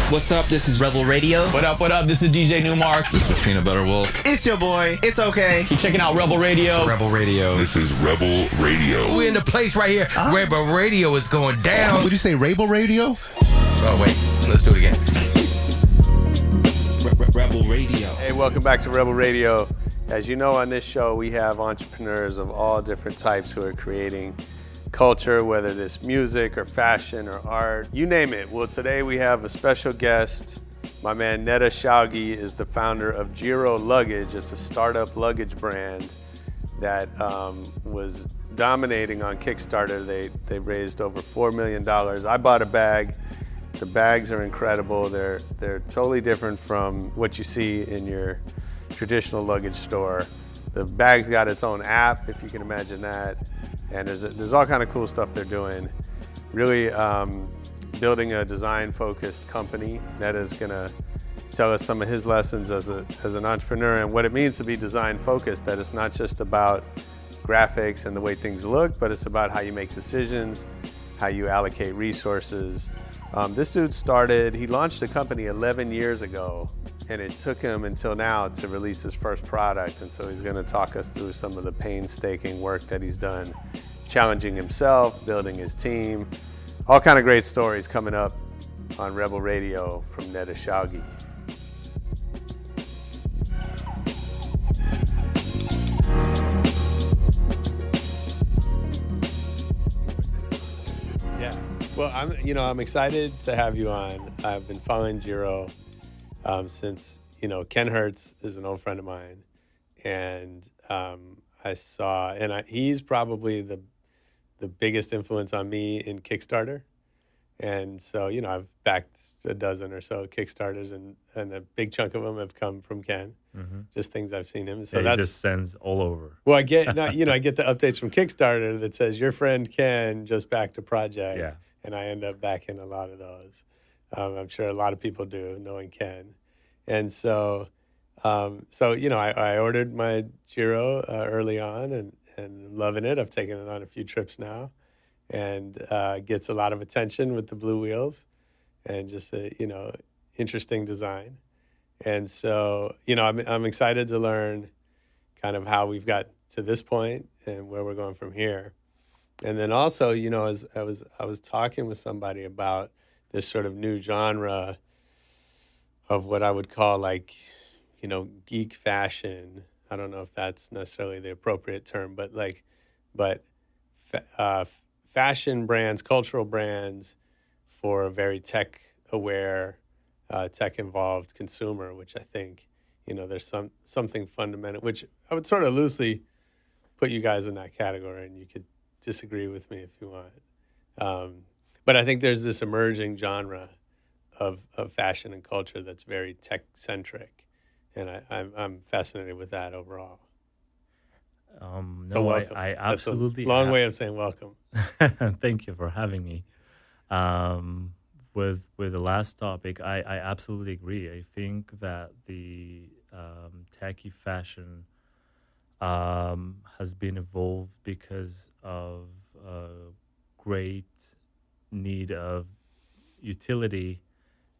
What's up? This is Rebel Radio. What up? What up? This is DJ Newmark. This is Peanut Butter Wolf. It's your boy. It's okay. Keep checking out Rebel Radio. Rebel Radio. This is Rebel Radio. We're in the place right here. Rebel Radio is going down. Would you say Rebel Radio? Oh, wait. Let's do it again. Rebel Radio. Hey, welcome back to Rebel Radio. As you know, on this show, we have entrepreneurs of all different types who are creating culture, whether it's music or fashion or art, you name it. Well, today we have a special guest. My man Netta Shalgi is the founder of Jiro Luggage. It's a startup luggage brand that was dominating on Kickstarter. They raised over $4 million. I bought a bag. The bags are incredible. They're totally different from what you see in your traditional luggage store. The bag's got its own app, if you can imagine that. And there's all kind of cool stuff they're doing. Really building a design-focused company. Netta's gonna tell us some of his lessons as an entrepreneur and what it means to be design-focused, that it's not just about graphics and the way things look, but it's about how you make decisions, how you allocate resources. This dude he launched the company 11 years ago, and it took him until now to release his first product. And so he's gonna talk us through some of the painstaking work that he's done, challenging himself, building his team, all kind of great stories coming up on Rebel Radio from Netta Shalgi. Yeah, well, I'm excited to have you on. I've been following Jiro since, Ken Hertz is an old friend of mine, and he's probably the biggest influence on me in Kickstarter. And so, I've backed a dozen or so Kickstarters, and a big chunk of them have come from Ken, just things I've seen him. So he just sends all over. Well, I get the updates from Kickstarter that says your friend Ken just backed a project, and I end up backing a lot of those. I'm sure a lot of people do, knowing Ken. And so, I ordered my Jiro early on and loving it. I've taken it on a few trips now, and gets a lot of attention with the blue wheels and just interesting design. And so, I'm excited to learn kind of how we've got to this point and where we're going from here. And then also, as I was talking with somebody about this sort of new genre of what I would call geek fashion. I don't know if that's necessarily the appropriate term, but fashion brands, cultural brands for a very tech-aware, tech-involved consumer, which I think, there's something fundamental, which I would sort of loosely put you guys in that category, and you could disagree with me if you want. But I think there's this emerging genre of fashion and culture that's very tech-centric, and I'm fascinated with that overall. So welcome. I absolutely... That's a long way of saying welcome. Thank you for having me. With the last topic, I absolutely agree. I think that the techie fashion has been evolved because of a great need of utility,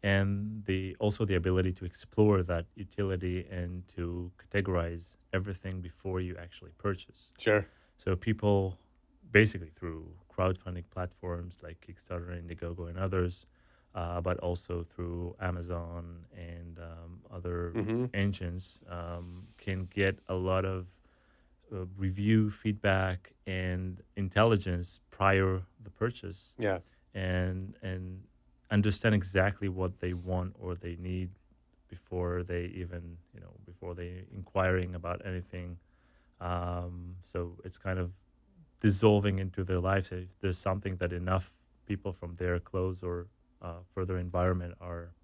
and also the ability to explore that utility and to categorize everything before you actually purchase. Sure. So people, basically through crowdfunding platforms like Kickstarter, Indiegogo, and others, but also through Amazon and other engines, can get a lot of review feedback and intelligence prior the purchase. Yeah. And understand exactly what they want or they need before they even, before they inquiring about anything. So it's kind of dissolving into their lives. If there's something that enough people from their close or further environment are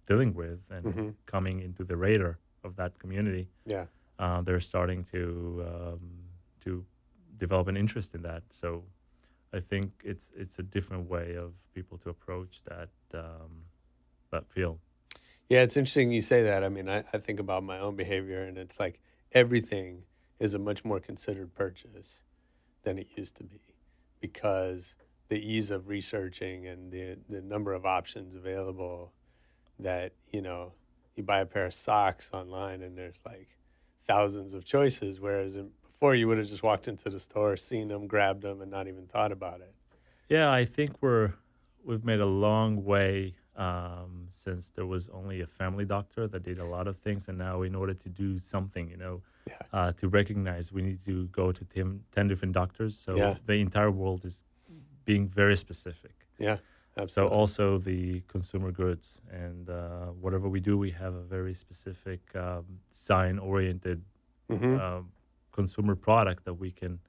dealing with and coming into the radar of that community, they're starting to develop an interest in that. So I think it's a different way of people to approach that field. Yeah, it's interesting you say that. I mean, I think about my own behavior, and it's like everything is a much more considered purchase than it used to be, because the ease of researching and the number of options available that, you buy a pair of socks online and there's like thousands of choices, whereas before you would have just walked into the store, seen them, grabbed them, and not even thought about it. Yeah, I think we've made a long way since there was only a family doctor that did a lot of things, and now in order to do something, to recognize, we need to go to 10 different doctors. So Yeah. the entire world is being very specific. Yeah, So absolutely. also the consumer goods and whatever we do, we have a very specific design-oriented consumer product that we can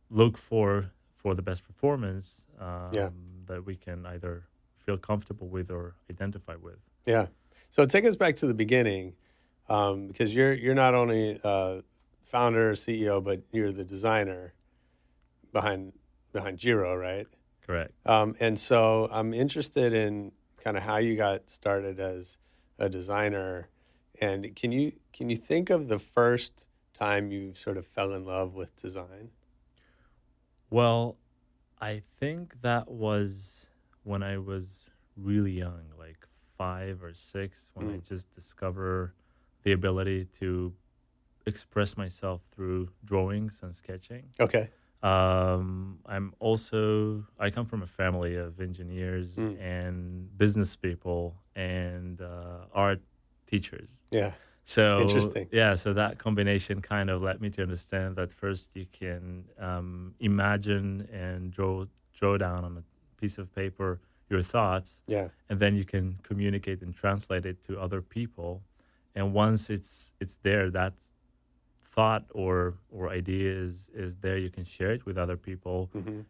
look for the best performance that we can either feel comfortable with or identify with. Yeah. So take us back to the beginning, because you're not only founder, CEO, but you're the designer behind Jiro, right? Correct. And so I'm interested in kind of how you got started as a designer, and can you think of the first time you sort of fell in love with design? Well, I think that was when I was really young, like 5 or 6, when I just discovered the ability to express myself through drawings and sketching. Okay. I come from a family of engineers and business people and art teachers. Yeah. So Interesting. Yeah, so that combination kind of led me to understand that first you can imagine and draw down on a piece of paper your thoughts, Yeah. and then you can communicate and translate it to other people. And once it's there, that thought or idea is there, you can share it with other people.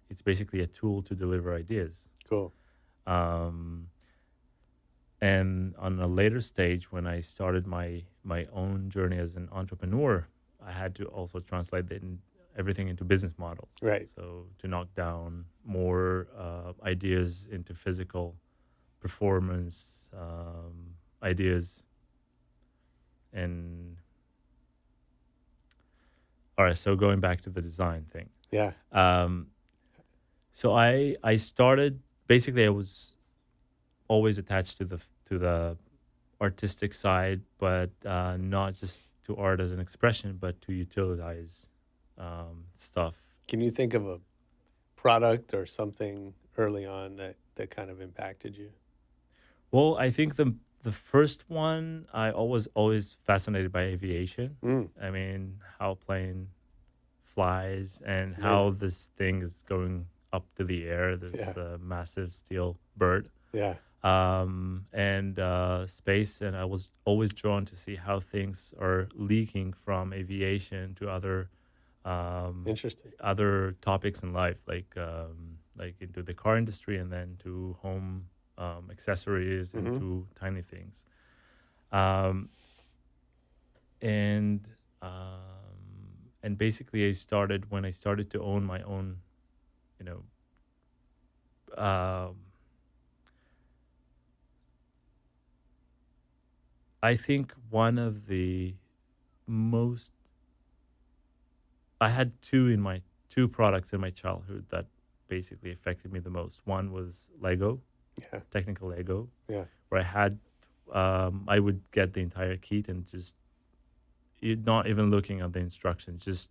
It's basically a tool to deliver ideas. Cool. And on a later stage, when I started my own journey as an entrepreneur, I had to also translate everything into business models. Right. So to knock down more ideas into physical performance ideas. And all right, so going back to the design thing. Yeah. So I started, basically I was always attached to the artistic side, but not just to art as an expression, but to utilize stuff. Can you think of a product or something early on that kind of impacted you? Well, I think the first one, I was always fascinated by aviation. I mean, how a plane flies and how this thing is going up to the air, this massive steel bird. Yeah. And space, and I was always drawn to see how things are leaking from aviation to other Interesting. other topics in life, like into the car industry, and then to home accessories and to tiny things. And basically, when I started to own my own, I think one of the I had two products in my childhood that basically affected me the most. One was Lego, technical Lego, where I would get the entire kit and just not even looking at the instructions, just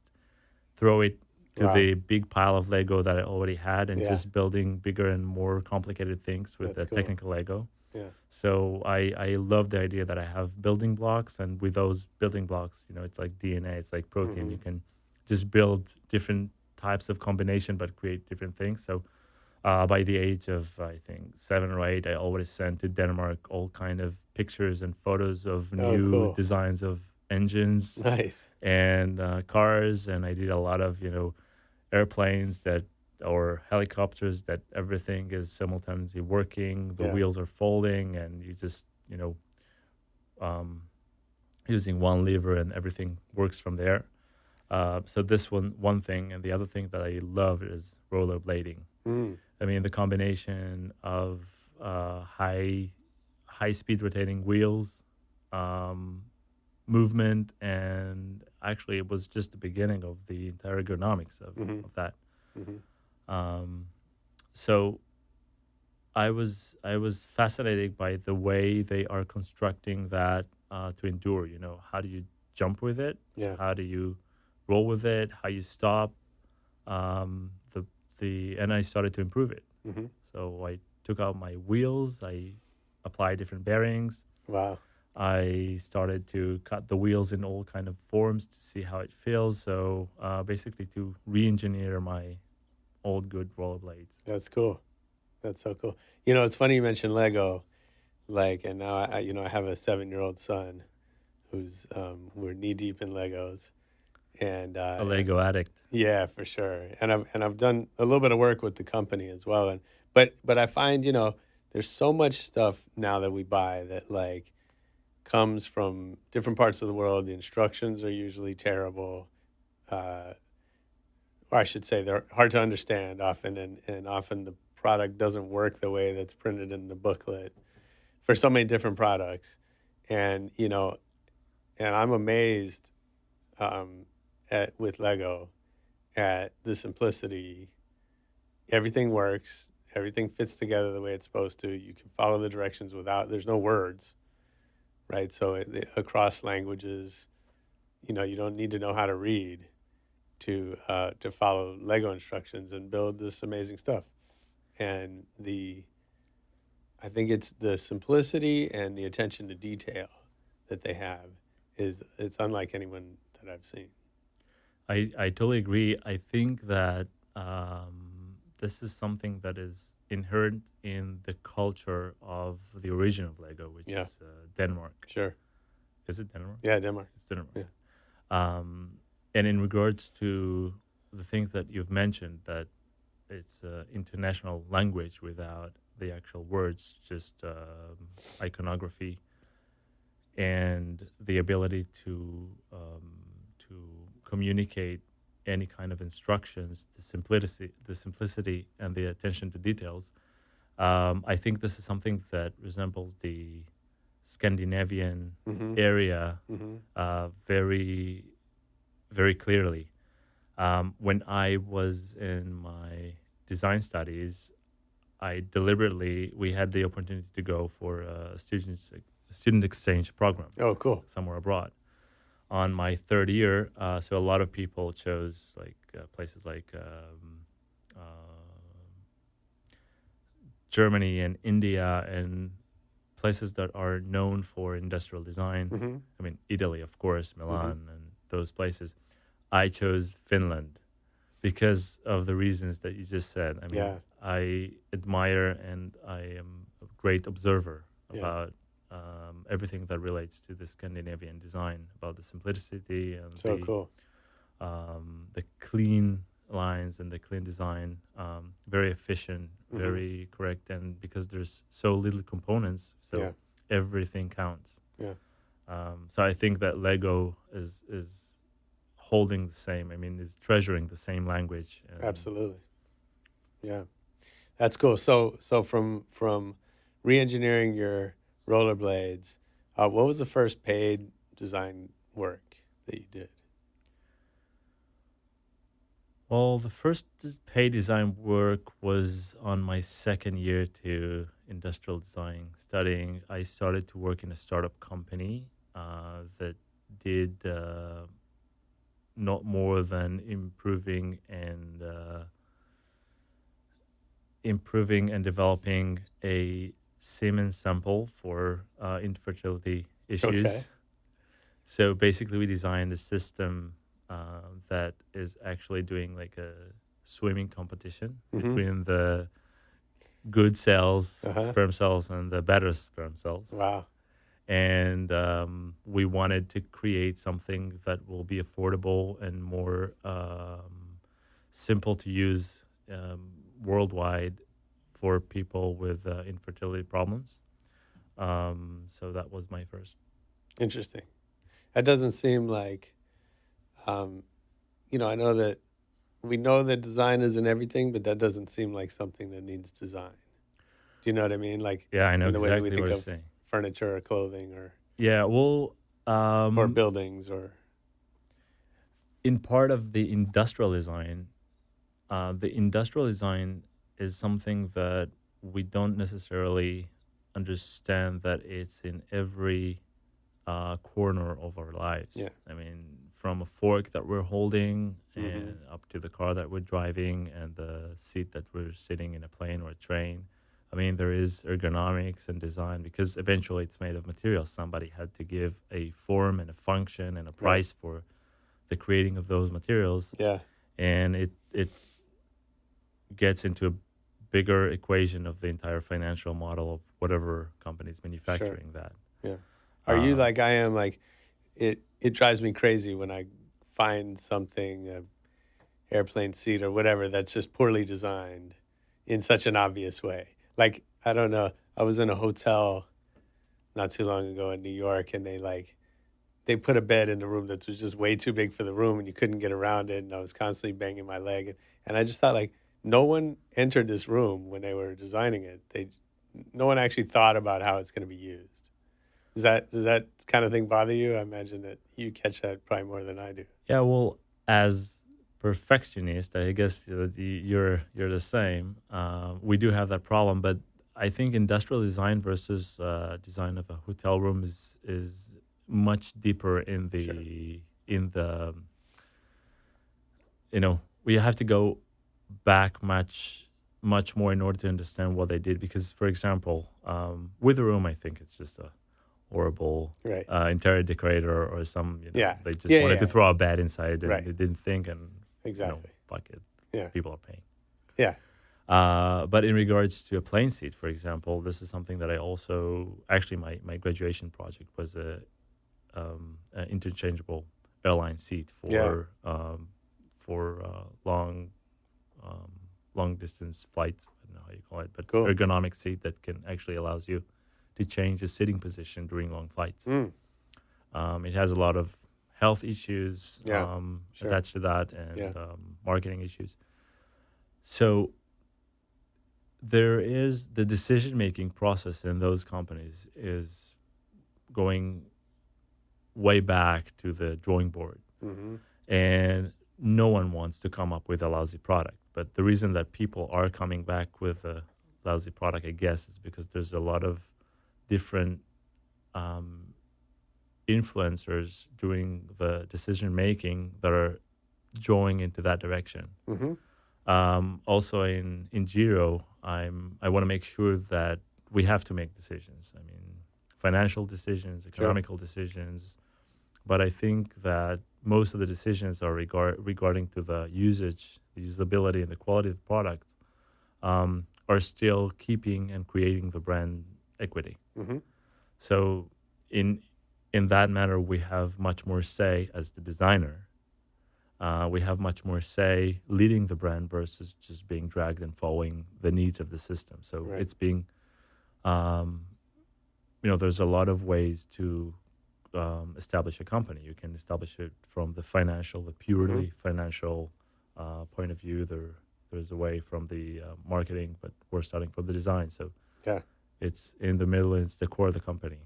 throw it to the big pile of Lego that I already had and just building bigger and more complicated things with the technical Lego. Yeah. So I love the idea that I have building blocks, and with those building blocks, it's like DNA, it's like protein. You can just build different types of combination, but create different things. So by the age of, I think, 7 or 8, I always sent to Denmark all kind of pictures and photos of new designs of engines and cars. And I did a lot of, airplanes or helicopters that everything is simultaneously working. The wheels are folding, and you just, using one lever, and everything works from there. So this one thing, and the other thing that I love is rollerblading. I mean, the combination of high speed rotating wheels, movement, and actually it was just the beginning of the entire ergonomics of that. So I was fascinated by the way they are constructing that to endure. You know, how do you jump with it? Yeah. How do you roll with it? How you stop? And I started to improve it. Mm-hmm. So I took out my wheels. I applied different bearings. Wow. I started to cut the wheels in all kind of forms to see how it feels. So basically, to re-engineer my old good rollerblades. That's cool. That's so cool. You know, it's funny you mentioned Lego, like, and now I have a 7-year-old son who's we're knee deep in Legos, and A Lego addict. yeah, for sure. And I've done a little bit of work with the company as well, and but I find, you know, there's so much stuff now that we buy that like comes from different parts of the world. The instructions are usually terrible. Or I should say they're hard to understand often, and often the product doesn't work the way that's printed in the booklet for so many different products. And, you know, and I'm amazed with Lego at the simplicity. Everything works. Everything fits together the way it's supposed to. You can follow the directions there's no words, right? So across languages, you know, you don't need to know how to read to follow Lego instructions and build this amazing stuff. And I think it's the simplicity and the attention to detail that they have it's unlike anyone that I've seen. I totally agree. I think that this is something that is inherent in the culture of the origin of Lego, which is Denmark. Sure. Is it Denmark? Yeah, Denmark. It's Denmark. Yeah. And in regards to the things that you've mentioned, that it's an international language without the actual words, just iconography, and the ability to communicate any kind of instructions, the simplicity, and the attention to details. I think this is something that resembles the Scandinavian area very, very clearly. When I was in my design studies, we had the opportunity to go for a student exchange program. Oh, cool. Somewhere abroad. On my third year, so a lot of people chose like places like Germany and India and places that are known for industrial design. I mean, Italy, of course, Milan and those places. I chose Finland because of the reasons that you just said. I mean, I admire and I am a great observer about everything that relates to the Scandinavian design, about the simplicity and the clean lines and the clean design, very efficient, very correct, and because there's so little components, so everything counts. So I think that Lego is holding the same. I mean, is treasuring the same language. Absolutely. Yeah, that's cool. So from re-engineering your rollerblades, what was the first paid design work that you did? Well, the first paid design work was on my second year to industrial design studying. I started to work in a startup company that did not more than improving and developing a semen sample for infertility issues. Okay. So basically, we designed a system that is actually doing like a swimming competition between the good cells, sperm cells, and the better sperm cells. Wow. And we wanted to create something that will be affordable and more simple to use worldwide for people with infertility problems. So that was my first. Interesting. That doesn't seem like, I know that we know that design isn't everything, but that doesn't seem like something that needs design. Do you know what I mean? Like, yeah, I know in the way that we exactly think what you're of saying. furniture or clothing or or buildings or. In part of the industrial design is something that we don't necessarily understand that it's in every corner of our lives. Yeah. I mean, from a fork that we're holding and up to the car that we're driving and the seat that we're sitting in a plane or a train. I mean, there is ergonomics and design because eventually it's made of materials. Somebody had to give a form and a function and a price for the creating of those materials. Yeah. And it gets into a bigger equation of the entire financial model of whatever company's manufacturing that. Yeah. Are you like I am? Like, it drives me crazy when I find something, airplane seat or whatever, that's just poorly designed in such an obvious way. Like, I don't know. I was in a hotel not too long ago in New York, and they put a bed in the room that was just way too big for the room, and you couldn't get around it. And I was constantly banging my leg, and I just thought, like, no one entered this room when they were designing it. No one actually thought about how it's going to be used. Does that kind of thing bother you? I imagine that you catch that probably more than I do. Yeah, well, as perfectionist, I guess you're the same. We do have that problem, but I think industrial design versus design of a hotel room is much deeper in the we have to go back much more in order to understand what they did. Because, for example, with a room, I think it's just a horrible interior decorator or some, they just wanted to throw a bed inside and they didn't think and fuck it. Yeah. People are paying. Yeah. But in regards to a plane seat, for example, this is something that I also actually my graduation project was an interchangeable airline seat for long distance flights. I don't know how you call it, but ergonomic seat that can actually allows you to change the sitting position during long flights. It has a lot of health issues attached to that and marketing issues. So there is the decision-making process in those companies is going way back to the drawing board. And no one wants to come up with a lousy product. But the reason that people are coming back with a lousy product, I guess, is because there's a lot of different influencers doing the decision-making that are drawing into that direction. Also in Jiro, I want to make sure that we have to make decisions. I mean, financial decisions, economical decisions, but I think that most of the decisions are regarding to the usage, the usability, and the quality of the product are still keeping and creating the brand equity. So in that matter, we have much more say as the designer. We have much more say leading the brand versus just being dragged and following the needs of the system. So it's being, there's a lot of ways to establish a company. You can establish it from the purely financial point of view. There's a way from the marketing, but we're starting from the design. So it's in the middle, it's the core of the company.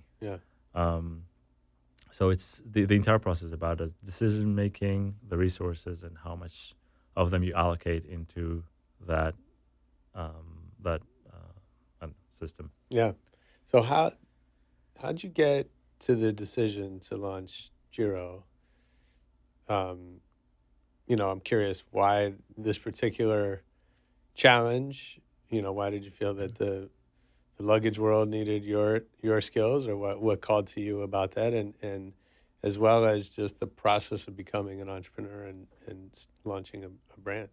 So it's the entire process about decision making, the resources, and how much of them you allocate into that system. Yeah. So how'd you get to the decision to launch Jiro? I'm curious why this particular challenge. Why did you feel that the luggage world needed your skills, or what called to you about that, and as well as just the process of becoming an entrepreneur and launching a brand?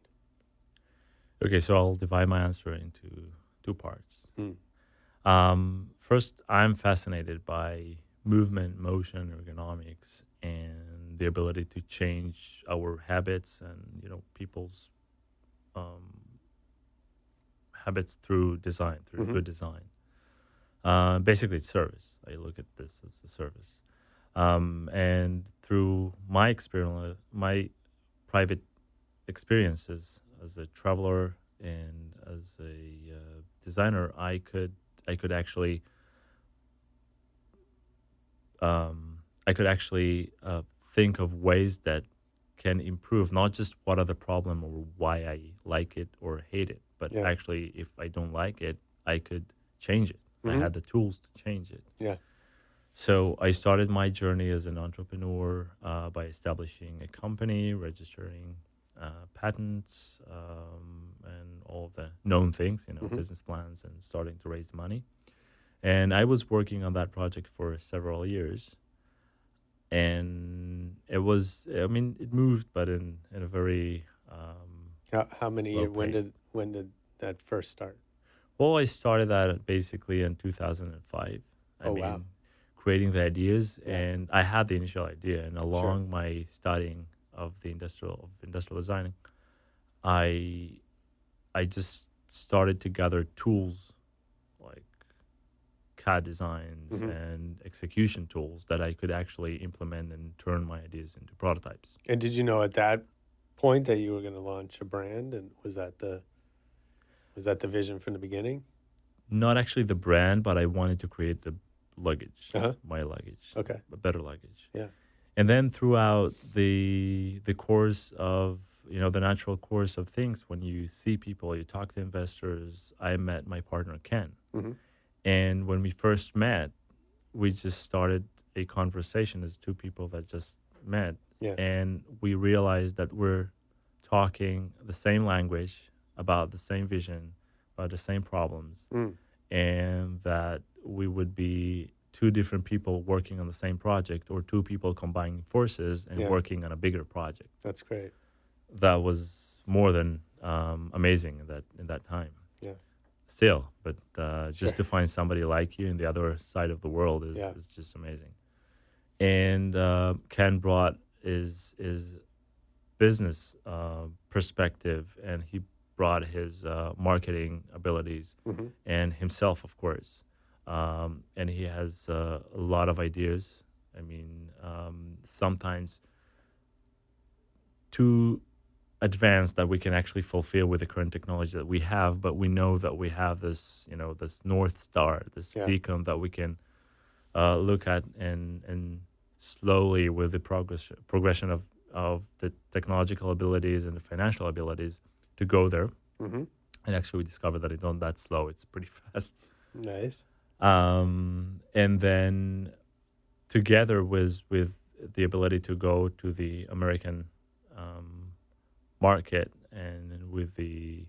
Okay, so I'll divide my answer into two parts. First, I'm fascinated by movement, motion, ergonomics, and the ability to change our habits and people's habits through design, through good design. Basically, it's service. I look at this as a service. And through my experience, my private experiences as a traveler and as a designer, I could actually think of ways that can improve not just what are the problem or why I like it or hate it, but actually if I don't like it, I could change it. I had the tools to change it. Yeah. So I started my journey as an entrepreneur by establishing a company, registering patents, and all the known things, business plans, and starting to raise money. And I was working on that project for several years. And it was, it moved, but in a very How many slow years? pace. When did that first start? Well, I started that basically in 2005. Wow. Creating the ideas, Yeah. and I had the initial idea, and along my studying of the industrial designing, I just started to gather tools like CAD designs and execution tools that I could actually implement and turn my ideas into prototypes. And did you know at that point that you were going to launch a brand? And was that the vision from the beginning? Not actually the brand, but I wanted to create the luggage, my luggage, Okay. a better luggage. Yeah. And then throughout the course of, the natural course of things, when you see people, you talk to investors, I met my partner, Ken. And when we first met, we just started a conversation as two people that just met. Yeah. And we realized that we're talking the same language, about the same vision, about the same problems, and that we would be two different people working on the same project, or two people combining forces and working on a bigger project. That's great. That was more than amazing in that time. Yeah. Still, but just to find somebody like you in the other side of the world is just amazing. And Ken brought his business perspective, and he brought his marketing abilities and himself, of course. And he has a lot of ideas. Sometimes too advanced that we can actually fulfill with the current technology that we have, but we know that we have this, this North Star, this beacon that we can look at and slowly, with the progression of the technological abilities and the financial abilities, to go there. And actually we discovered that it's not that slow, it's pretty fast. Nice. And then together with the ability to go to the American market, and with the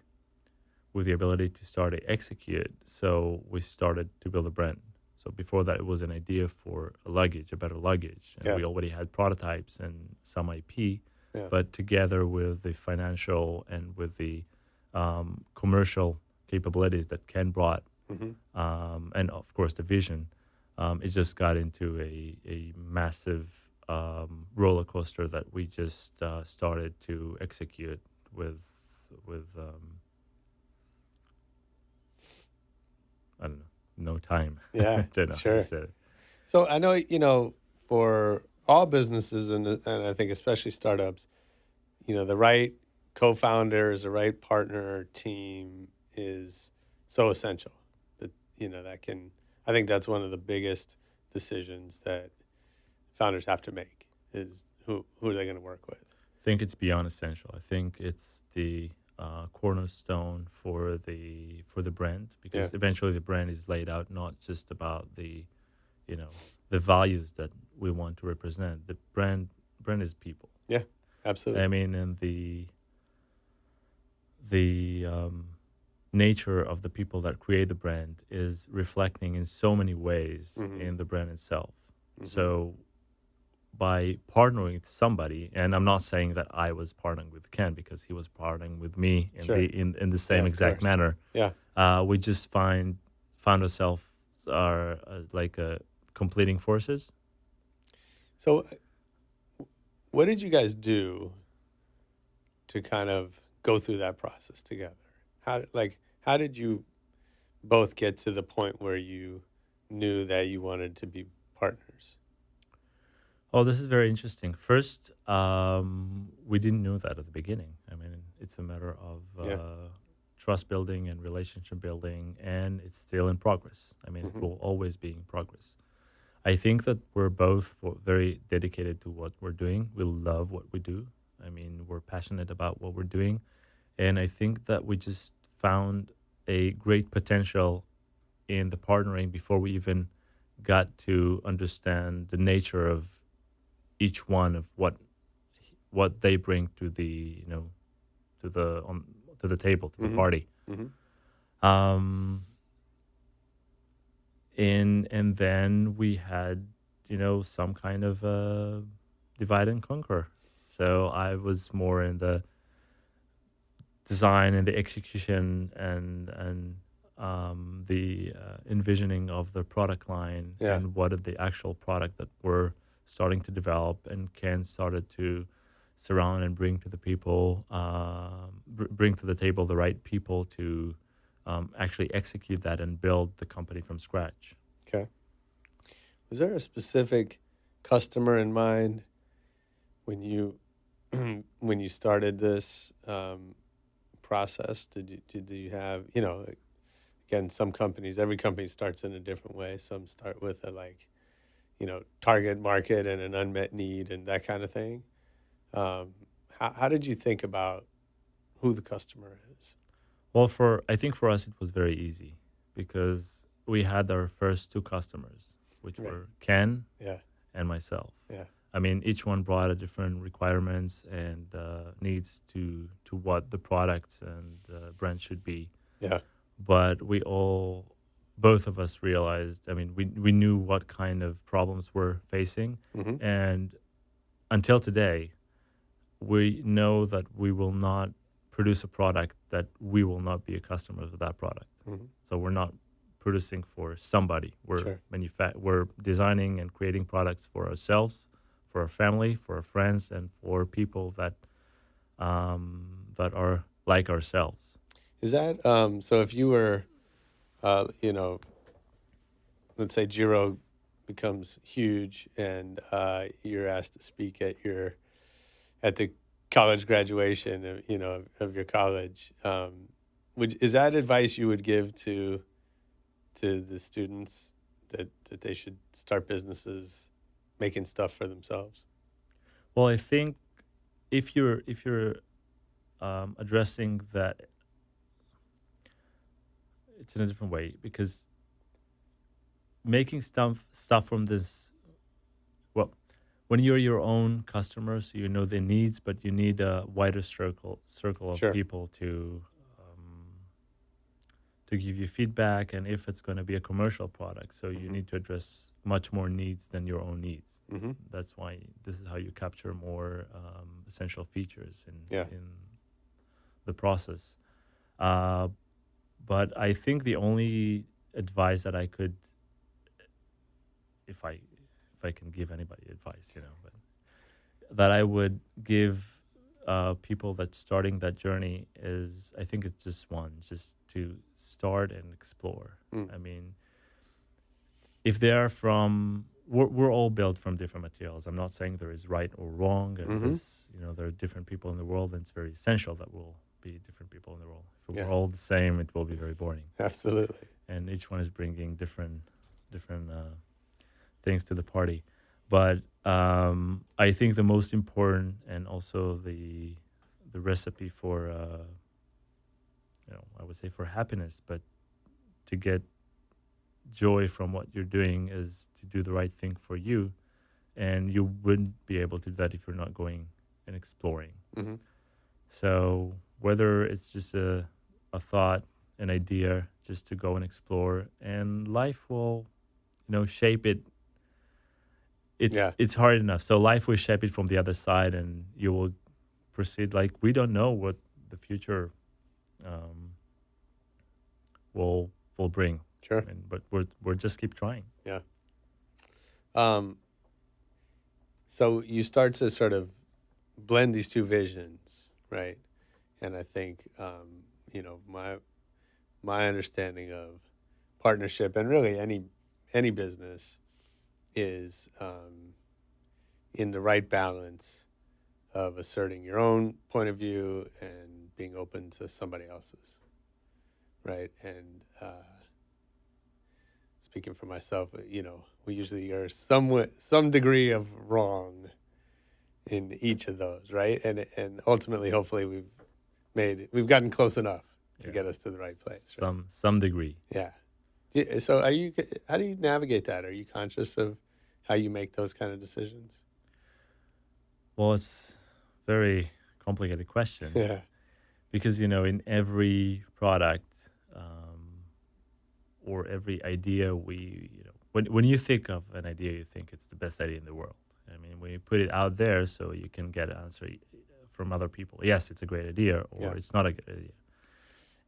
ability to start to execute, so we started to build a brand. So before that, it was an idea for a luggage, a better luggage, and we already had prototypes and some IP. But together with the financial and with the commercial capabilities that Ken brought, and of course the vision, it just got into a massive roller coaster that we just started to execute with I don't know, no time. Yeah, Don't know how sure. to say it. So I know, for all businesses, and I think especially startups, the right co-founders, the right partner team is so essential. I think that's one of the biggest decisions that founders have to make, is who are they going to work with. I think it's beyond essential. I think it's the cornerstone for the brand, because eventually the brand is laid out not just about the values that we want to represent. The brand is people. Yeah, absolutely. And the nature of the people that create the brand is reflecting in so many ways in the brand itself. So by partnering with somebody, and I'm not saying that I was partnering with Ken, because he was partnering with me in the same exact manner. Yeah. We just found ourselves like completing forces. So what did you guys do to kind of go through that process together? How did you both get to the point where you knew that you wanted to be partners? Oh, this is very interesting. First, we didn't know that at the beginning. It's a matter of trust building and relationship building, and it's still in progress. It will always be in progress. I think that we're both very dedicated to what we're doing. We love what we do. We're passionate about what we're doing. And I think that we just found a great potential in the partnering before we even got to understand the nature of each one of what they bring to the to the table, to the party. And then we had some kind of divide and conquer. So I was more in the design and the execution and the envisioning of the product line and what are the actual product that we're starting to develop, and Ken started to surround and bring to the people, bring to the table the right people to actually execute that and build the company from scratch. Okay. Was there a specific customer in mind when you when you started this process? Did you have, again, some companies, every company starts in a different way. Some start with a target market and an unmet need and that kind of thing. How did you think about who the customer is? Well, I think for us it was very easy because we had our first two customers, which were Ken and myself. Yeah. I mean, each one brought a different requirements and needs to what the products and brand should be. Yeah. But both of us realized, I mean, we knew what kind of problems we're facing. And until today, we know that we will not produce a product that we will not be a customer of that product. So we're not producing for somebody. We're we're designing and creating products for ourselves, for our family, for our friends, and for people that are like ourselves. Is that so? If you were, let's say Jiro becomes huge, and you're asked to speak at the college graduation, of your college, is that advice you would give to the students that they should start businesses, making stuff for themselves? Well, I think if you're addressing that, it's in a different way, because making stuff from this, well, when you're your own customers, you know their needs, but you need a wider circle of people to give you feedback, and if it's going to be a commercial product, so you need to address much more needs than your own needs. That's why this is how you capture more essential features in the process. But I think the only advice that I could, if I can give anybody advice, but that I would give people that's starting that journey is, I think it's just to start and explore. I mean, if they are we're all built from different materials. I'm not saying there is right or wrong, and there are different people in the world, and it's very essential that we'll be different people in the world. If we're all the same, it will be very boring. Absolutely. And each one is bringing different things to the party. But I think the most important, and also the recipe for, I would say for happiness, but to get joy from what you're doing, is to do the right thing for you. And you wouldn't be able to do that if you're not going and exploring. So whether it's just a thought, an idea, just to go and explore, and life will, shape it. It's hard enough. So life will shape it from the other side, and you will proceed. Like, we don't know what the future will bring. Sure. But we're just keep trying. Yeah. So you start to sort of blend these two visions, right? And I think, my understanding of partnership, and really any business, is in the right balance of asserting your own point of view and being open to somebody else's, right? And speaking for myself, we usually are some degree of wrong in each of those, right? And ultimately, hopefully, we've gotten close enough to get us to the right place. Right? some degree. Yeah. So how do you navigate that? Are you conscious of how you make those kind of decisions? Well, it's a very complicated question. Yeah. Because in every product or every idea when you think of an idea, you think it's the best idea in the world. I mean, when you put it out there so you can get an answer from other people, yes, it's a great idea, or it's not a good idea.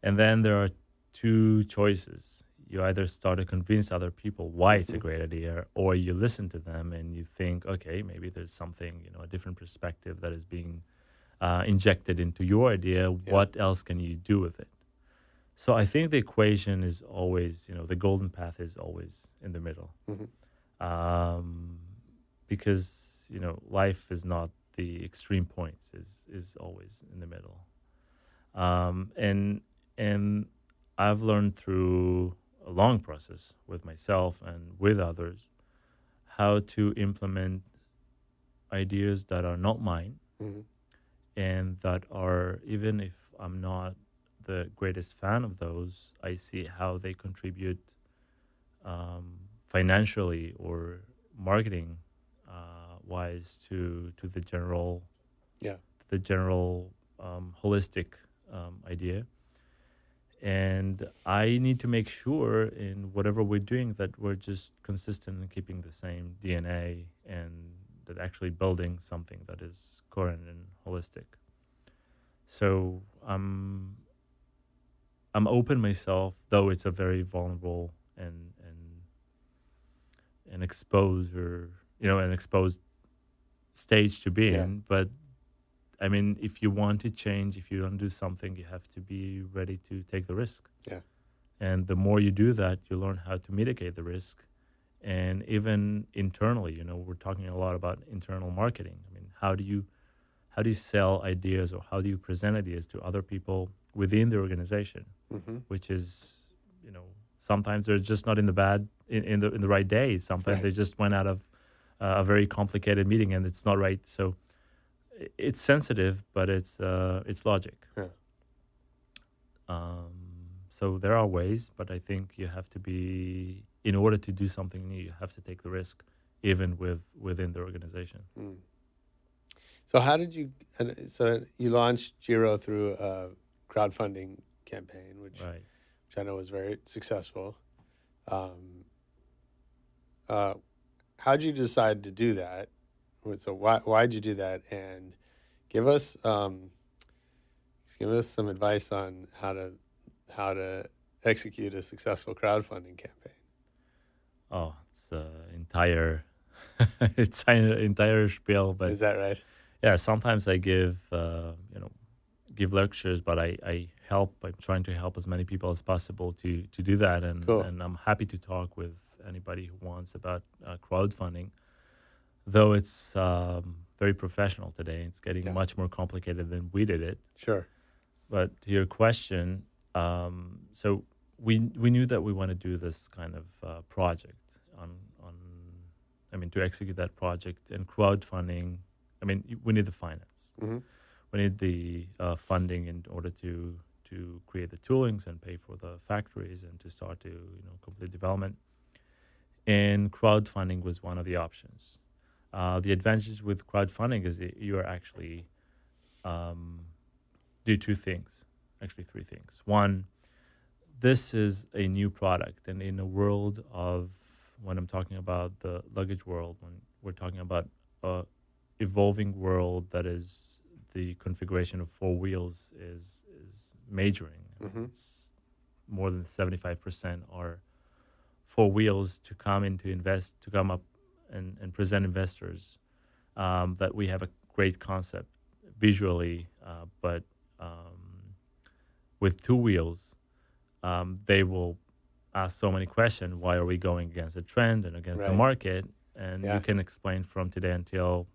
And then there are two choices. You either start to convince other people why it's a great idea, or you listen to them and you think, okay, maybe there's something, a different perspective that is being injected into your idea. What else can you do with it? So I think the equation is always, the golden path is always in the middle. Because, life is not the extreme points, is always in the middle. And I've learned through a long process with myself and with others how to implement ideas that are not mine, and that are, even if I'm not the greatest fan of those, I see how they contribute financially or marketing wise to the general holistic idea. And I need to make sure in whatever we're doing that we're just consistent in keeping the same DNA, and that actually building something that is coherent and holistic. So I'm open myself, though it's a very vulnerable and exposed, or an exposed stage to be in. But I mean, if you want to change, if you want to do something, you have to be ready to take the risk. Yeah. And the more you do that, you learn how to mitigate the risk. And even internally, we're talking a lot about internal marketing. I mean, how do you sell ideas, or how do you present ideas to other people within the organization? Which is, sometimes they're just not in the right day. Sometimes they just went out of a very complicated meeting and it's not right. So it's sensitive, but it's logic. So there are ways, but I think you have to be, in order to do something new, you have to take the risk, even within the organization. So how did you? So you launched Jiro through a crowdfunding campaign, which I know was very successful. How'd you decide to do that? So why'd you do that? And give us some advice on how to execute a successful crowdfunding campaign. Oh, it's an entire spiel. But is that right? Yeah, sometimes I give lectures, but I help. I'm trying to help as many people as possible to do that, and cool. And I'm happy to talk with anybody who wants about crowdfunding. Though it's very professional today, it's getting much more complicated than we did it. Sure. But to your question, so we knew that we want to do this kind of project to execute that project, and crowdfunding. I mean, we need the finance. We need the funding in order to create the toolings and pay for the factories and to start to complete development. And crowdfunding was one of the options. The advantage with crowdfunding is that you are actually do two things, actually three things. One, this is a new product, and in a world of, when I'm talking about the luggage world, when we're talking about evolving world that is, the configuration of four wheels is majoring. It's more than 75% are four wheels to come up and present investors that we have a great concept visually, but with two wheels, they will ask so many questions. Why are we going against the trend and against the market? And you can explain from today until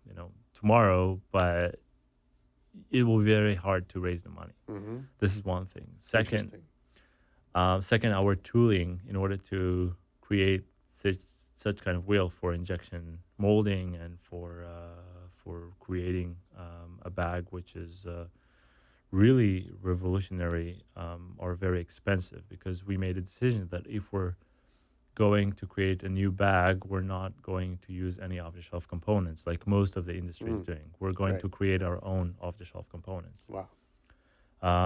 tomorrow, but it will be very hard to raise the money. This is one thing. Second, our tooling in order to create such kind of wheel for injection molding and for creating a bag which is really revolutionary or very expensive, because we made a decision that if we're going to create a new bag, we're not going to use any off-the-shelf components like most of the industry is doing. We're going Right. to create our own off-the-shelf components. Wow.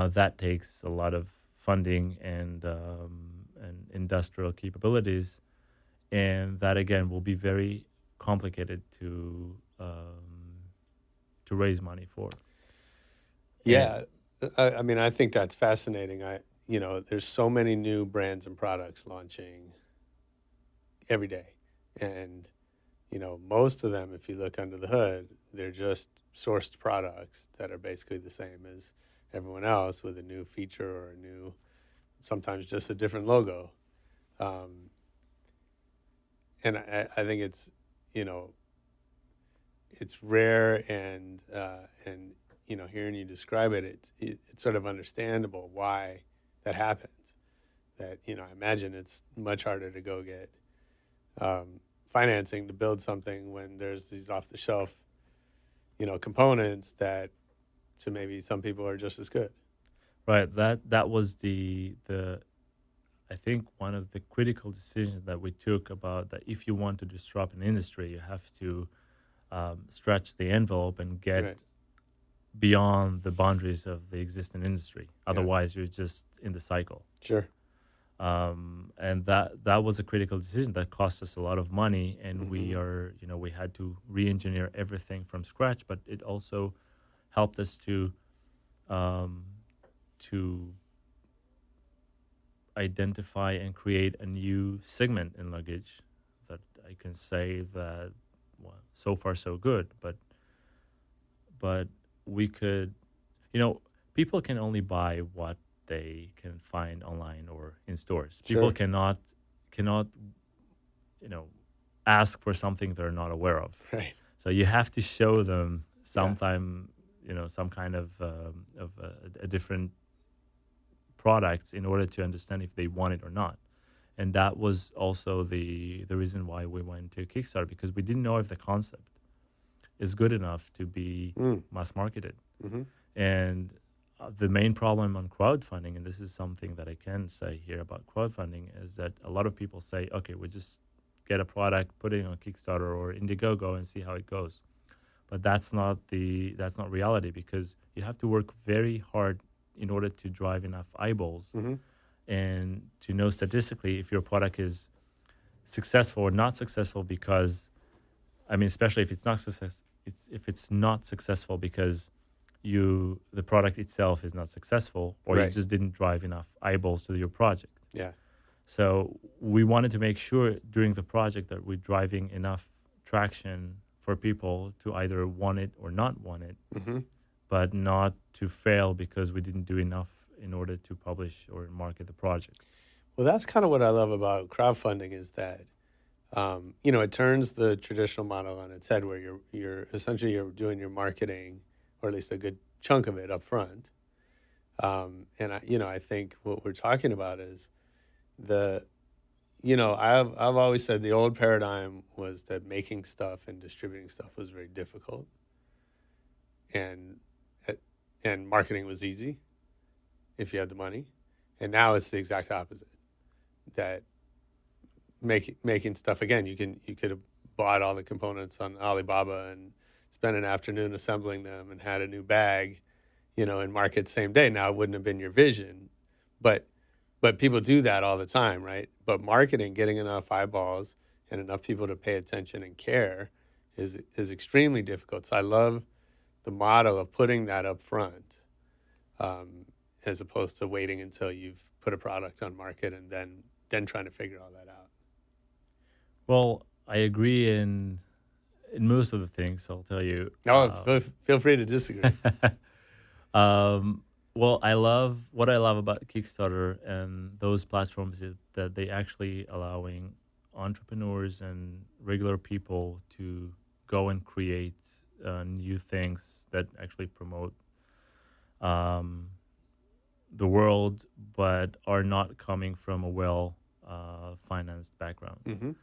That takes a lot of funding and industrial capabilities, and that again will be very complicated to raise money for. Yeah, I mean, I think that's fascinating. There's so many new brands and products launching every day, and most of them, if you look under the hood, they're just sourced products that are basically the same as everyone else with a new feature or a new, sometimes just a different logo. And I think it's it's rare, and hearing you describe it, it's sort of understandable why that happens. That I imagine it's much harder to go get financing to build something when there's these off the shelf components that to maybe some people are just as good. Right. That was the I think one of the critical decisions that we took, about that if you want to disrupt an industry, you have to stretch the envelope and get Right. beyond the boundaries of the existing industry. Otherwise, you're just in the cycle. Sure. And that was a critical decision that cost us a lot of money, and we had to re-engineer everything from scratch. But it also helped us to identify and create a new segment in luggage that I can say that, well, so far so good. But we could, people can only buy what they can find online or in stores. Sure. People cannot ask for something they're not aware of. Right. So you have to show them sometime, some kind of a different products in order to understand if they want it or not. And that was also the reason why we went to Kickstarter, because we didn't know if the concept is good enough to be mass marketed. Mm-hmm. And the main problem on crowdfunding, and this is something that I can say here about crowdfunding, is that a lot of people say, okay, we just get a product, put it on Kickstarter or Indiegogo and see how it goes. But that's not reality, because you have to work very hard in order to drive enough eyeballs and to know statistically if your product is successful or not successful, because, especially if it's not successful because the product itself is not successful, or you Right. just didn't drive enough eyeballs to your project. Yeah. So we wanted to make sure during the project that we're driving enough traction for people to either want it or not want it, but not to fail because we didn't do enough in order to publish or market the project. Well, that's kind of what I love about crowdfunding, is that it turns the traditional model on its head, where you're essentially doing your marketing, or at least a good chunk of it, up front. And I think what we're talking about is I've always said the old paradigm was that making stuff and distributing stuff was very difficult, and marketing was easy if you had the money. And now it's the exact opposite. That making stuff, again, you could have bought all the components on Alibaba and spent an afternoon assembling them and had a new bag, and market same day. Now, it wouldn't have been your vision, but people do that all the time, right? But marketing, getting enough eyeballs and enough people to pay attention and care is extremely difficult. So I love the model of putting that up front, as opposed to waiting until you've put a product on market and then trying to figure all that out. Well, I agree in most of the things. I'll tell you. Feel free to disagree. Well, what I love about Kickstarter and those platforms is that they actually allowing entrepreneurs and regular people to go and create new things that actually promote the world, but are not coming from a financed background.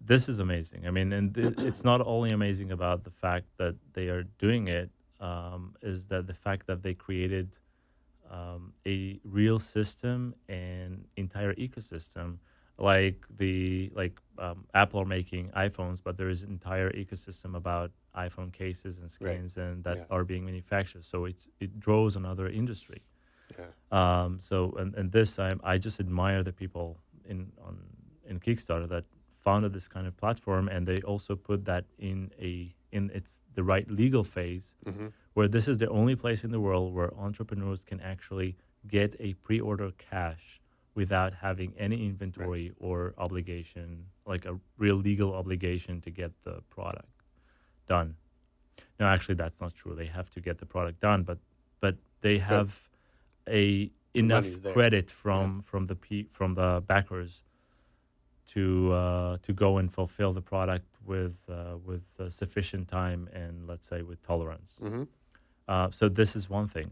This is amazing. And it's not only amazing about the fact that they are doing it, is that the fact that they created a real system and entire ecosystem, Apple are making iPhones, but there is an entire ecosystem about iPhone cases and skins and that are being manufactured. So it draws another industry. Yeah. And this time, I just admire the people in Kickstarter that founded this kind of platform, and they also put that in the right legal phase, where this is the only place in the world where entrepreneurs can actually get a pre-order cash without having any inventory or obligation, like a real legal obligation to get the product done. No, actually, that's not true. They have to get the product done, but they have enough credit from the backers to go and fulfill the product with sufficient time and, let's say, with tolerance. So this is one thing.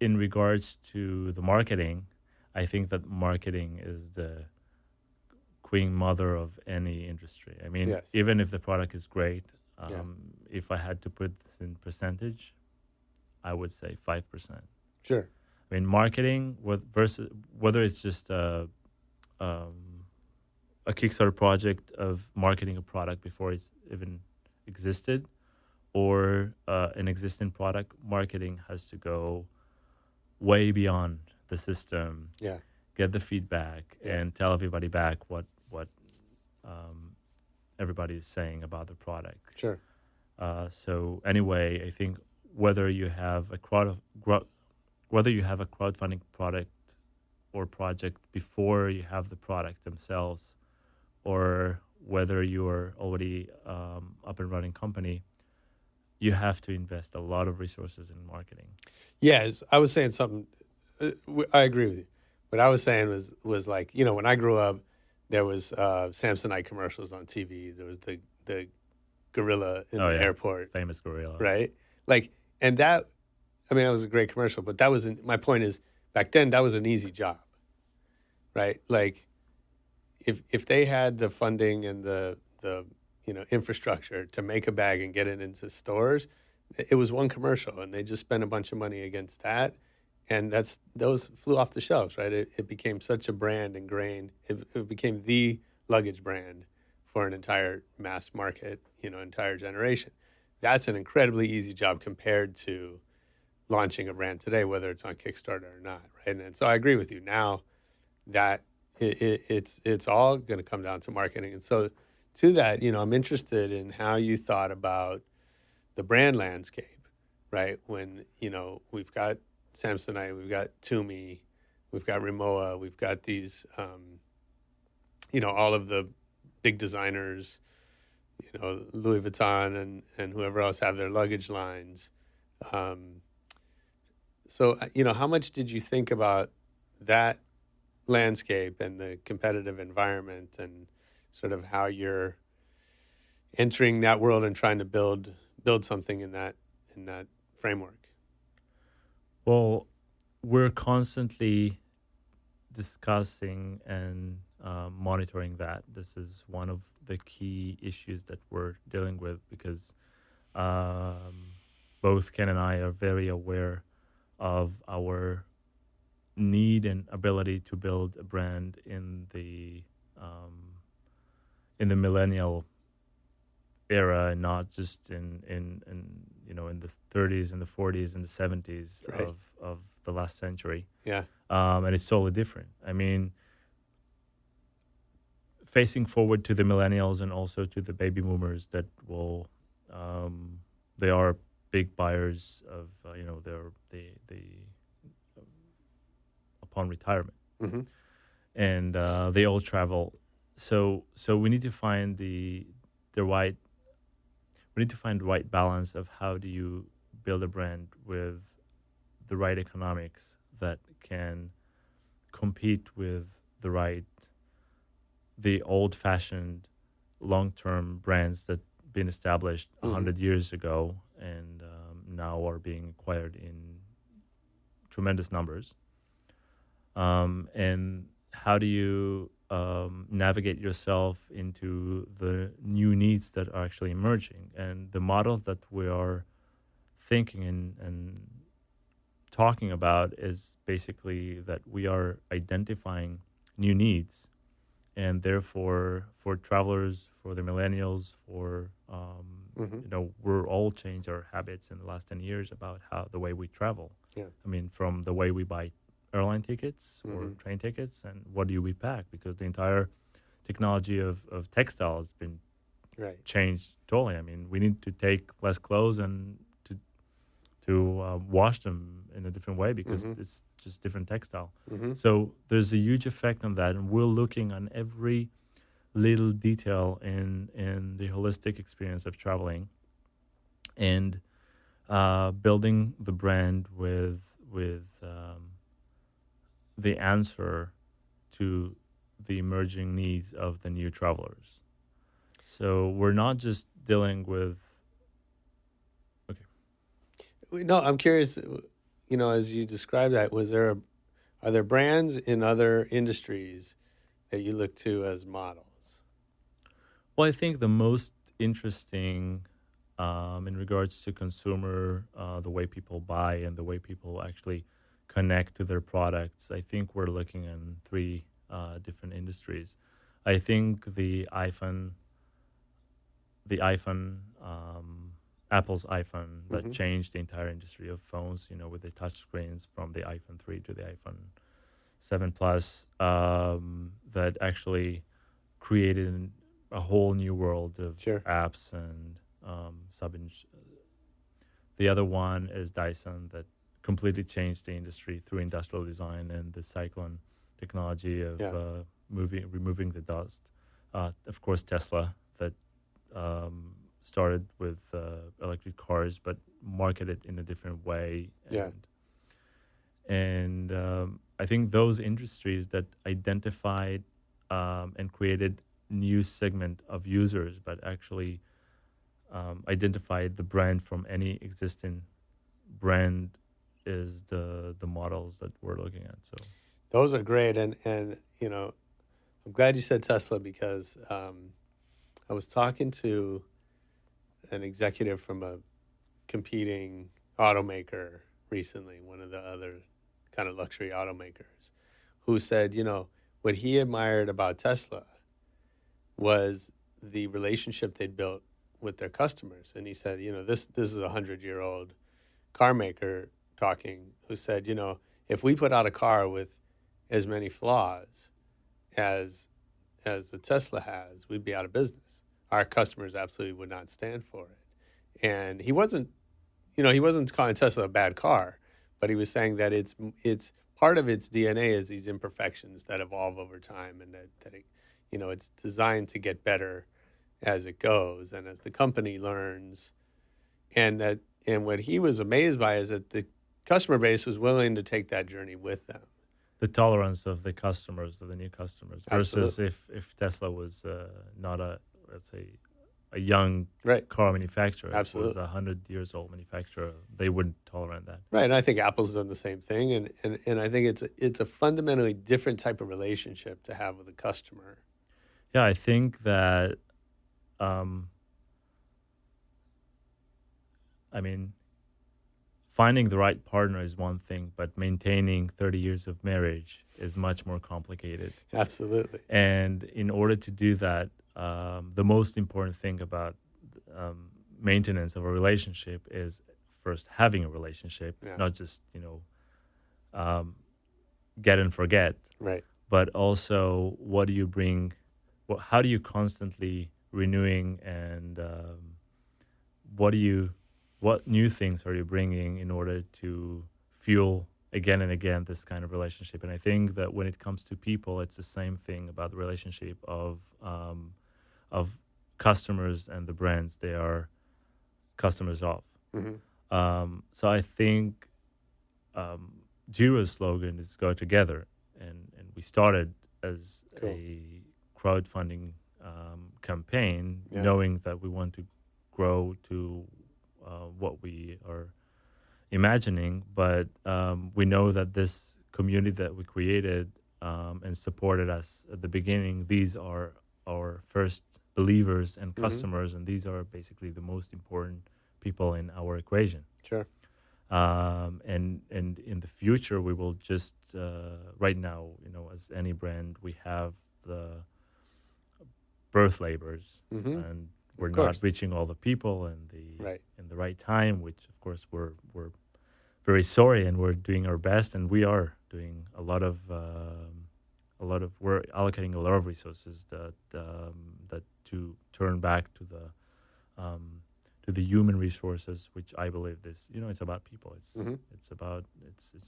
In regards to the marketing, I think that marketing is the queen mother of any industry. I mean, even if the product is great, if I had to put this in percentage, I would say 5%. Sure. I mean, marketing versus whether it's just a Kickstarter project of marketing a product before it's even existed, or an existing product, marketing has to go way beyond the system. Yeah. Get the feedback and tell everybody back what everybody is saying about the product. Sure. So anyway, I think whether you have a crowdfunding product or project before you have the product themselves, or whether you are already up and running company, you have to invest a lot of resources in marketing. Yes, I was saying something. I agree with you. What I was saying was like, when I grew up, there was Samsonite commercials on TV. There was the gorilla in the airport, famous gorilla, right? Like, and that, I mean, that was a great commercial. But that wasn't. My point is, back then, that was an easy job, right? Like, if they had the funding and the infrastructure to make a bag and get it into stores, it was one commercial, and they just spent a bunch of money against that, and those flew off the shelves, right? It became such a brand ingrained. It became the luggage brand for an entire mass market, entire generation. That's an incredibly easy job compared to launching a brand today, whether it's on Kickstarter or not, right? And so I agree with you. Now that it's all going to come down to marketing, and so to that, I'm interested in how you thought about the brand landscape, right? When, we've got Samsonite, we've got Tumi, we've got Rimowa, we've got these, all of the big designers, Louis Vuitton and whoever else have their luggage lines. So, how much did you think about that landscape and the competitive environment and sort of how you're entering that world and trying to build something in that framework? Well, we're constantly discussing and monitoring that. This is one of the key issues that we're dealing with, because both Ken and I are very aware of our need and ability to build a brand in the millennial era, and not just in the 30s and the 40s and the 70s of the last century. Yeah. And it's totally different. I mean, facing forward to the millennials and also to the baby boomers that will, they are big buyers of, upon retirement. Mm-hmm. And they all travel. So we need to find the right balance of how do you build a brand with the right economics that can compete with the old-fashioned long-term brands that been established 100 years ago and now are being acquired in tremendous numbers. And how do you navigate yourself into the new needs that are actually emerging? And the model that we are thinking and talking about is basically that we are identifying new needs, and therefore for travelers, for the millennials, for we're all changed our habits in the last 10 years about how the way we travel. Yeah. I mean, from the way we buy airline tickets or train tickets, and what do we pack, because the entire technology of textile has been Right. changed totally. I mean, we need to take less clothes and to wash them in a different way, because it's just different textile. So there's a huge effect on that, and we're looking on every little detail in the holistic experience of traveling, and building the brand with the answer to the emerging needs of the new travelers. So we're not just dealing with. No, I'm curious, as you described that, are there brands in other industries that you look to as models? Well, I think the most interesting in regards to consumer, the way people buy and the way people actually connect to their products, I think we're looking in three different industries. I think the iPhone, Apple's iPhone, that changed the entire industry of phones, with the touch screens from the iPhone 3 to the iPhone 7 Plus, that actually created a whole new world of apps and the other one is Dyson, that completely changed the industry through industrial design and the cyclone technology of removing the dust. Of course, Tesla, that started with electric cars, but marketed in a different way. And I think those industries that identified and created new segment of users, but actually identified the brand from any existing brand, is the models that we're looking at. So those are great, and I'm glad you said Tesla, because I was talking to an executive from a competing automaker recently, one of the other kind of luxury automakers, who said, what he admired about Tesla was the relationship they'd built with their customers. And he said, this is a 100-year-old car maker talking, who said, if we put out a car with as many flaws as the Tesla has, we'd be out of business. Our customers absolutely would not stand for it. And he wasn't calling Tesla a bad car, but he was saying that it's part of its DNA is these imperfections that evolve over time, and that it, it's designed to get better as it goes and as the company learns. And what he was amazed by is that the customer base was willing to take that journey with them. The tolerance of the customers, of the new customers, versus if Tesla was not let's say, a young car manufacturer. Absolutely. If it was 100 years old manufacturer, they wouldn't tolerate that. Right, and I think Apple's done the same thing, and I think it's a fundamentally different type of relationship to have with a customer. Yeah, I think that, finding the right partner is one thing, but maintaining 30 years of marriage is much more complicated. Absolutely. And in order to do that, the most important thing about maintenance of a relationship is first having a relationship, not just, get and forget. Right. But also, what do you bring? How do you constantly renewing, and what new things are you bringing in order to fuel again and again this kind of relationship? And I think that when it comes to people, it's the same thing about the relationship of customers and the brands they are customers of. So I think Jiro's slogan is "Go Together," and we started as a crowdfunding campaign, knowing that we want to grow to what we are imagining, but we know that this community that we created and supported us at the beginning, these are our first believers and customers, and these are basically the most important people in our equation. Sure. And in the future, we will just right now, as any brand, we have the birth labors, and we're not reaching all the people in the right time, which of course we're very sorry, and we're doing our best, and we are doing a lot of we're allocating a lot of resources that to turn back to the human resources, which I believe it's about people. It's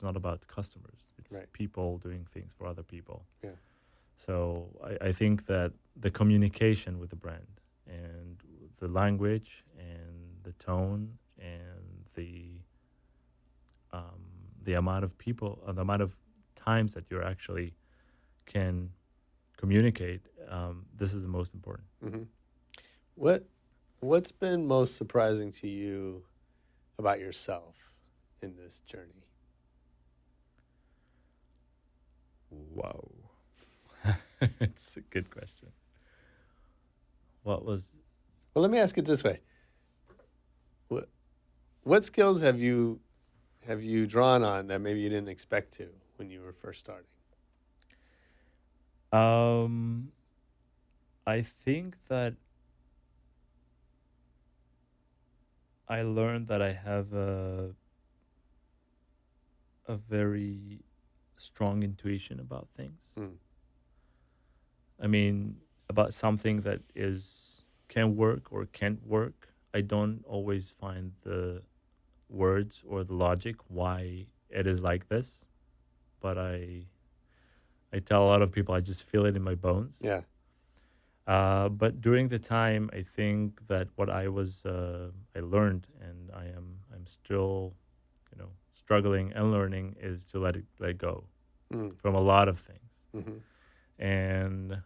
not about customers. It's people doing things for other people. Yeah. So I think that the communication with the brand and the language and the tone and the amount of people, the amount of times that you actually can communicate, this is the most important. What's been most surprising to you about yourself in this journey? Wow. It's a good question. Well, let me ask it this way. What skills have you drawn on that maybe you didn't expect to when you were first starting? I think that I learned that I have a very strong intuition about things. I mean, about something that can work or can't work. I don't always find the words or the logic why it is like this, but I tell a lot of people I just feel it in my bones. Yeah. But during the time, I think that what I learned, and I'm still, struggling and learning, is to let go from a lot of things. And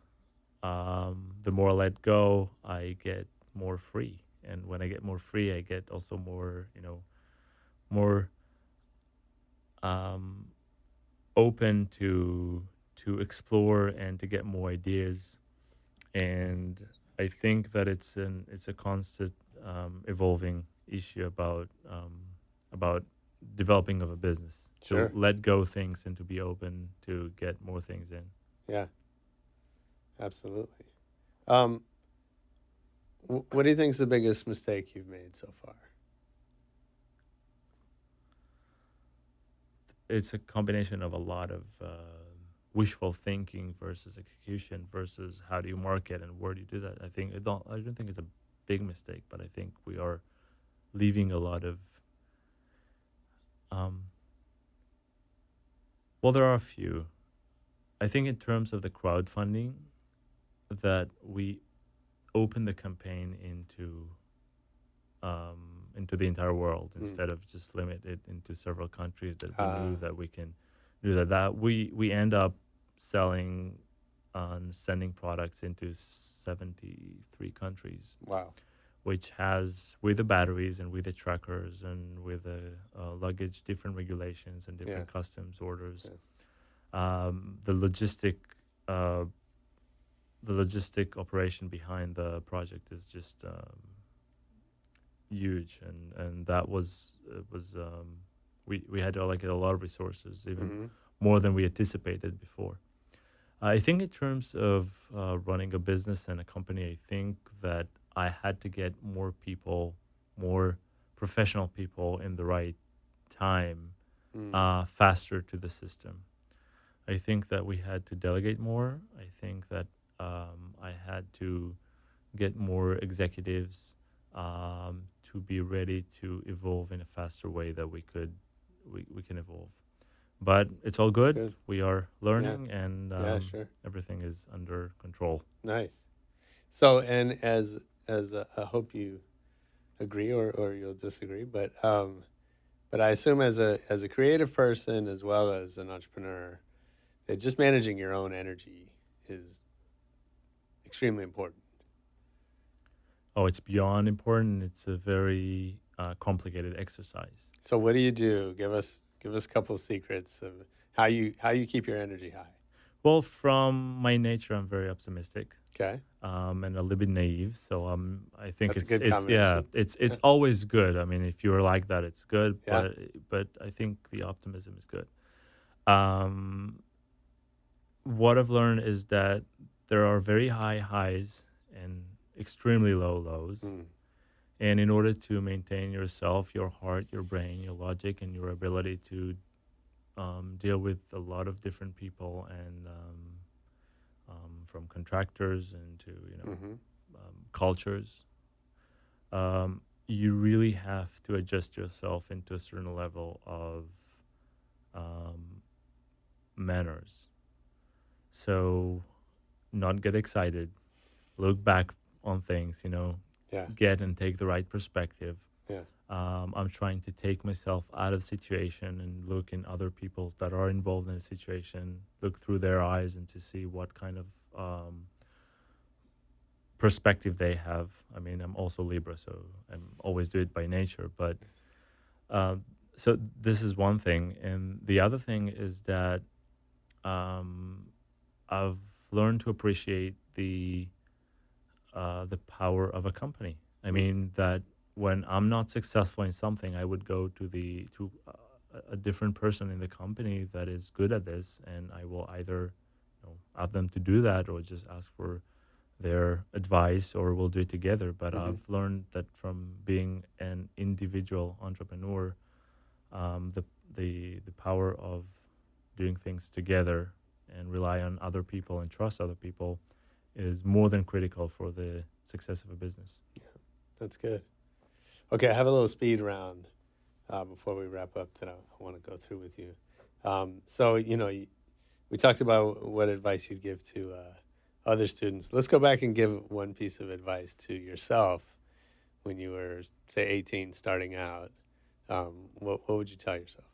the more I let go, I get more free. And when I get more free, I get also more, more open to explore and to get more ideas. And I think that it's a constant evolving issue about developing of a business. Sure. To let go things and to be open to get more things in. Yeah. Absolutely. What do you think is the biggest mistake you've made so far? It's a combination of a lot of wishful thinking versus execution versus how do you market and where do you do that. I don't think it's a big mistake, but I think we are leaving a lot of there are a few. I think in terms of the crowdfunding, that we open the campaign into the entire world instead of just limit it into several countries, that we knew that we can do that. That we end up selling sending products into 73 countries. Wow. Which has, with the batteries and with the trackers and with the luggage, different regulations and different customs orders. Yeah. The logistic operation behind the project is just huge, and that was we had to allocate a lot of resources, even more than we anticipated before. I think in terms of running a business and a company, I think that I had to get more people, more professional people in the right time, faster to the system. I think that we had to delegate more. I think that I had to get more executives to be ready to evolve in a faster way that we can evolve. But it's all good. We are learning, and everything is under control. Nice. So, and as I hope you agree or you'll disagree, but I assume as a creative person as well as an entrepreneur, that just managing your own energy is extremely important. Oh, it's beyond important. It's a very complicated exercise. So what do you do? Give us a couple of secrets of how you keep your energy high. Well, from my nature, I'm very optimistic. Okay. And a little bit naive. So I think That's a good it's combination. it's always good. I mean, if you're like that, it's good. Yeah. But I think the optimism is good. What I've learned is that there are very high highs and extremely low lows. And in order to maintain yourself, your heart, your brain, your logic, and your ability to deal with a lot of different people and from contractors and to cultures, you really have to adjust yourself into a certain level of manners. So, not get excited, look back on things, Yeah. get and take the right perspective. Yeah. I'm trying to take myself out of situation and look in other people that are involved in a situation, look through their eyes and to see what kind of perspective they have. I mean, I'm also Libra, so I'm always do it by nature. But so this is one thing, and the other thing is that I've learned to appreciate the power of a company. I mean that when I'm not successful in something, I would go to a different person in the company that is good at this, and I will either ask them to do that or just ask for their advice, or we'll do it together. But I've learned that from being an individual entrepreneur, the power of doing things together and rely on other people and trust other people is more than critical for the success of a business. Yeah, that's good. Okay, I have a little speed round before we wrap up that I want to go through with you. So, we talked about what advice you'd give to other students. Let's go back and give one piece of advice to yourself when you were, say, 18, starting out. What would you tell yourself?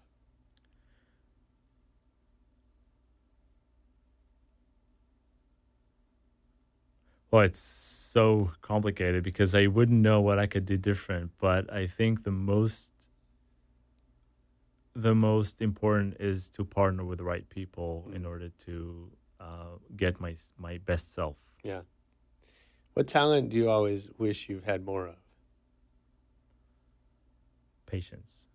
Well, it's so complicated because I wouldn't know what I could do different. But I think the most important is to partner with the right people in order to get my best self. Yeah. What talent do you always wish you've had more of? Patience.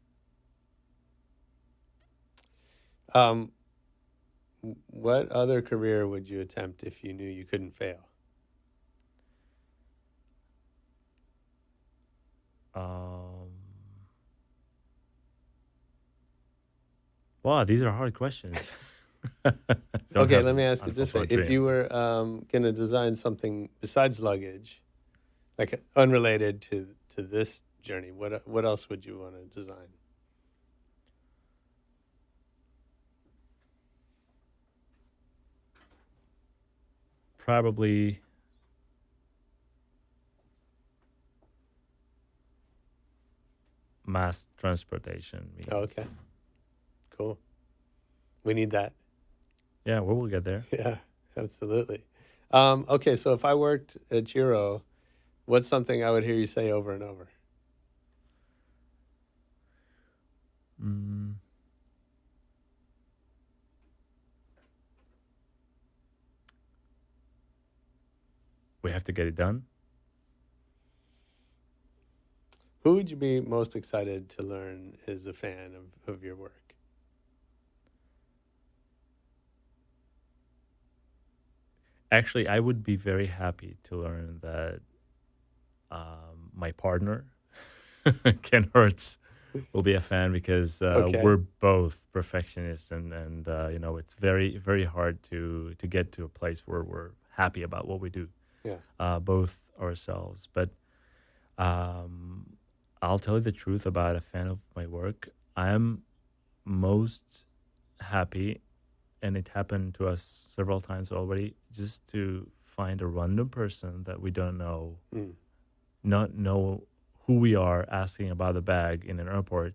What other career would you attempt if you knew you couldn't fail? Wow, these are hard questions. Okay, let me ask it this way. If you were going to design something besides luggage, like unrelated to this journey, what else would you want to design? Probably mass transportation means. Oh, okay. Cool. We need that. Yeah, we'll get there. Yeah, absolutely. Okay, so if I worked at Jiro, what's something I would hear you say over and over? We have to get it done. Who would you be most excited to learn is a fan of your work? Actually, I would be very happy to learn that my partner, Ken Hertz, will be a fan because we're both perfectionists, and it's very, very hard to get to a place where we're happy about what we do. Yeah. Both ourselves. But I'll tell you the truth about a fan of my work. I'm most happy, and it happened to us several times already, just to find a random person that we don't know, not know who we are, asking about the bag in an airport,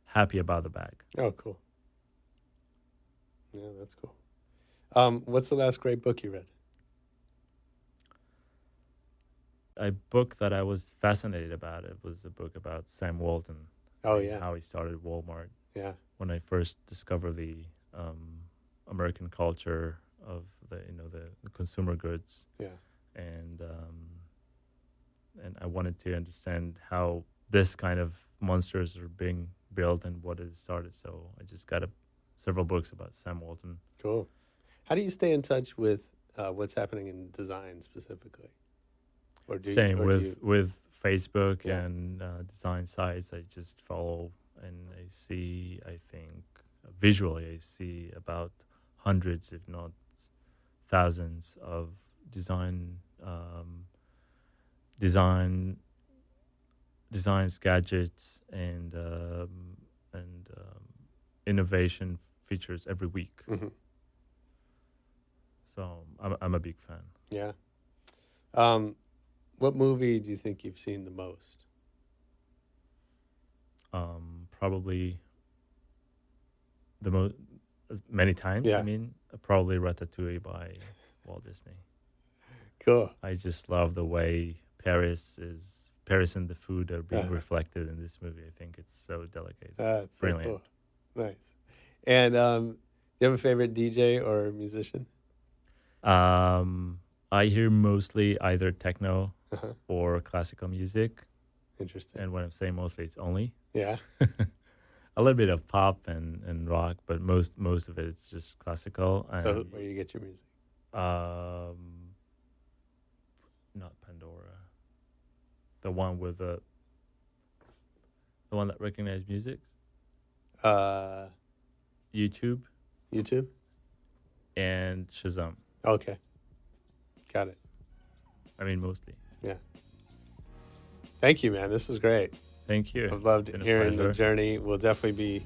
happy about the bag. Oh, cool. Yeah, that's cool. What's the last great book you read? A book that I was fascinated about, it was a book about Sam Walton. Oh, and yeah. how he started Walmart. Yeah. When I first discovered the American culture of the consumer goods. Yeah. and I wanted to understand how this kind of monsters are being built and what it started. So I just got several books about Sam Walton. Cool. How do you stay in touch with what's happening in design specifically? Or With Facebook Yeah. and design sites. I just follow and I see, I think, visually, I see about hundreds, if not thousands, of designs, gadgets, and innovation features every week. Mm-hmm. So I'm a big fan. Yeah. What movie do you think you've seen the most? Probably the most many times. Yeah. I mean, probably Ratatouille by Walt Disney. Cool. I just love the way Paris and the food are being reflected in this movie. I think it's so delicate. That's It's brilliant. So cool. Nice. And do you have a favorite DJ or musician? I hear mostly either techno Uh-huh. or classical music, Interesting. and when I'm saying mostly, it's only Yeah. a little bit of pop and rock, but most of it is just classical. And So where you get your music? not Pandora, the one with the one that recognizes music, YouTube YouTube? and Shazam. Okay. Got it. I mean, mostly. Yeah. Thank you, man. This is great. Thank you. I've loved It's been a hearing the pleasure. journey. We'll definitely be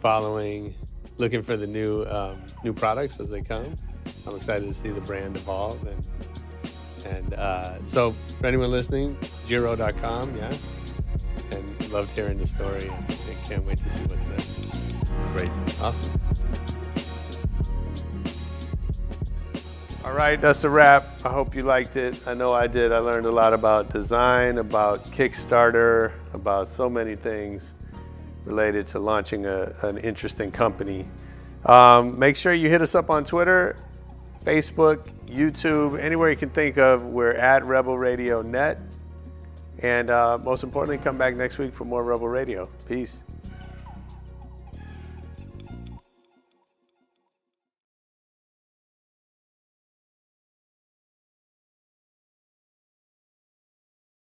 following, looking for the new products as they come. I'm excited to see the brand evolve. And so for anyone listening, Jiro.com, yeah. And loved hearing the story and can't wait to see what's next. Great. Awesome. All right, that's a wrap. I hope you liked it. I know I did. I learned a lot about design, about Kickstarter, about so many things related to launching an interesting company. Make sure you hit us up on Twitter, Facebook, YouTube, anywhere you can think of. We're at Rebel Radio Net. And most importantly, come back next week for more Rebel Radio. Peace.